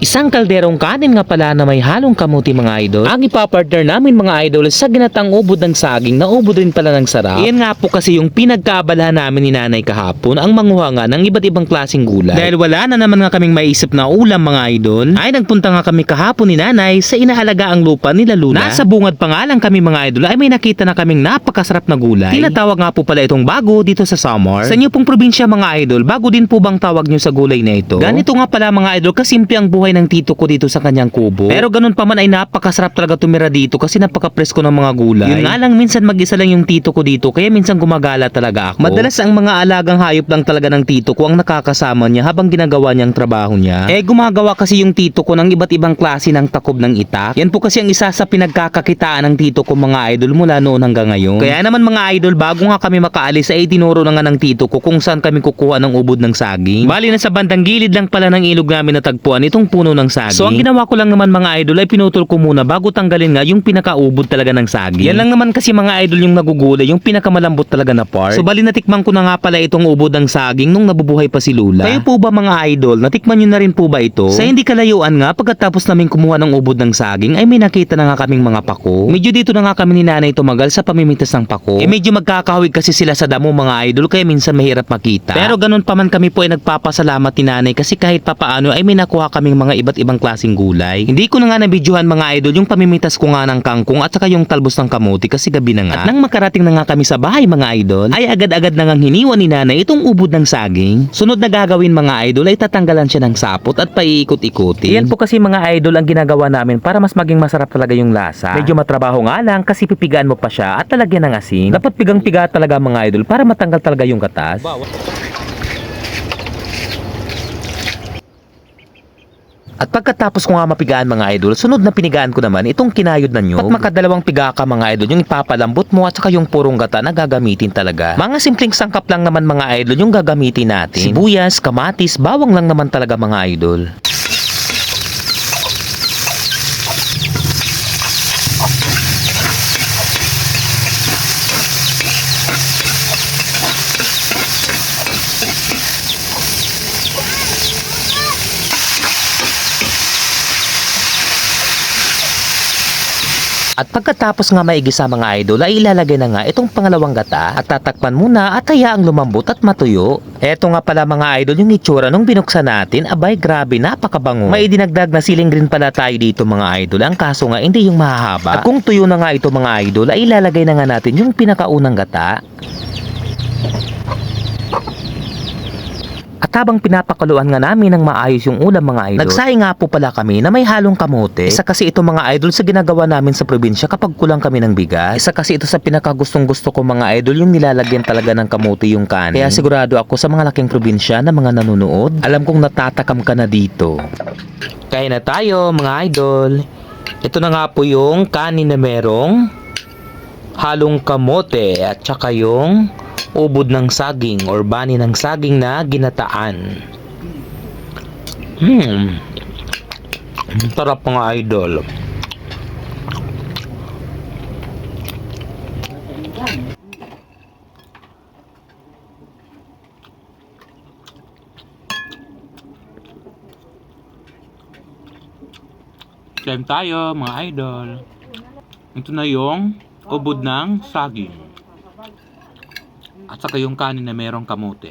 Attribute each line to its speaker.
Speaker 1: Isang kalderong kanin nga pala na may halong kamuti mga idol. Ang ipapartner namin mga idol sa ginatang ubod ng saging na ubod din pala ng sarap. Iyan nga po kasi yung pinagkaabalahan namin ni nanay kahapon, ang manguha nga ng iba't ibang klaseng gulay. Dahil wala na naman nga kaming maisip na ulam mga idol, ay nagpunta nga kami kahapon ni nanay sa inahalagaang lupa nila Luna. Nasa bungad pa nga lang kami mga idol ay may nakita na kaming napakasarap na gulay. Tinatawag nga po pala itong bago dito sa Samar. Sa inyo pong probinsya mga idol, bago din po bang tawag nyo sa gulay na ito? Ganito nga pala mga idol, kasimple ang buhay ng tito ko dito sa kanyang kubo. Pero ganun pa man ay napakasarap talaga tumira dito kasi napaka-presko ng mga gulay. Yun nga lang minsan mag-isa lang yung tito ko dito kaya minsan gumagala talaga ako. Madalas ang mga alagang hayop lang talaga ng tito ko ang nakakasama niya habang ginagawa niyang trabaho niya. Gumagawa kasi yung tito ko ng iba't ibang klase ng takob ng itak. Yan po kasi ang isa sa pinagkakakitaan ng tito ko mga idol mula noon hanggang ngayon. Kaya naman mga idol, bago nga kami makaalis ay tinuro na nga ng tito ko kung saan kami kukuha ng ubod ng saging. Bali na sa bandang gilid lang pala ng ilog namin natagpuan itong puno ng saging. So ang ginawa ko lang naman mga idol ay pinutol ko muna bago tanggalin nga yung pinakaubod talaga ng saging. Yan lang naman kasi mga idol yung nagugulay, yung pinakamalambot talaga na part. So bali natikman ko na nga pala itong ubod ng saging nung nabubuhay pa si Lula. Kayo po ba mga idol, natikman nyo na rin po ba ito? Sa hindi kalayuan nga, pagkatapos namin kumuha ng ubod ng saging ay may nakita na nga kaming mga pako. Medyo dito na nga kami ni nanay tumagal sa pamimitas ng pako. Medyo magkakahawig kasi sila sa damo mga idol kaya minsan mahirap makita. Pero ganun pa man kami po ay nagpapasalamat ni nanay kasi kahit papaano ay may nakuha kaming mga iba't ibang klaseng gulay. Hindi ko na nga nabidyohan mga idol yung pamimitas ko nga ng kangkong at saka yung talbos ng kamuti kasi gabi na nga. At nang makarating na nga kami sa bahay mga idol, ay agad-agad na ngang hiniwa ni nanay itong ubod ng saging. Sunod na gagawin mga idol ay tatanggalan siya ng sapot at paiikot-ikutin. Yan po kasi mga idol ang ginagawa namin para mas maging masarap talaga yung lasa. Medyo matrabaho nga lang kasi pipigaan mo pa siya at talagyan ng asin. Dapat pigang-piga talaga mga idol para matanggal talaga yung katas. At pagkatapos ko nga mapigaan mga idol, sunod na pinigaan ko naman itong kinayod na nyog. At makadalawang piga ka mga idol, yung ipapalambot mo at saka yung purong gata na gagamitin talaga. Mga simpleng sangkap lang naman mga idol yung gagamitin natin. Sibuyas, kamatis, bawang lang naman talaga mga idol. At pagkatapos nga maigisa mga idol ay ilalagay na nga itong pangalawang gata at tatakpan muna at hayaang lumambot at matuyo. Eto nga pala mga idol yung itsura nung binuksan natin, abay grabe napakabango. May dinagdag na siling green pala tayo dito mga idol, ang kaso nga hindi yung mahahaba. At kung tuyo na nga ito mga idol ay ilalagay na nga natin yung pinakaunang gata. At habang pinapakuluan nga namin ng maayos yung ulam mga idol, nagsaing nga po pala kami na may halong kamote. Isa kasi ito mga idol sa ginagawa namin sa probinsya kapag kulang kami ng bigas. Isa kasi ito sa pinakagustong gusto ko mga idol yung nilalagyan talaga ng kamote yung kanin. Kaya sigurado ako sa mga laking probinsya na mga nanonood, alam kong natatakam ka na dito. Kaya na tayo mga idol. Ito na nga po yung kanin na merong halong kamote at saka yung ubod ng saging or bani ng saging na ginataan. Sarap mga idol.
Speaker 2: Kain tayo mga idol. Ito na yung ubod ng saging. At saka yung kanin na merong kamote.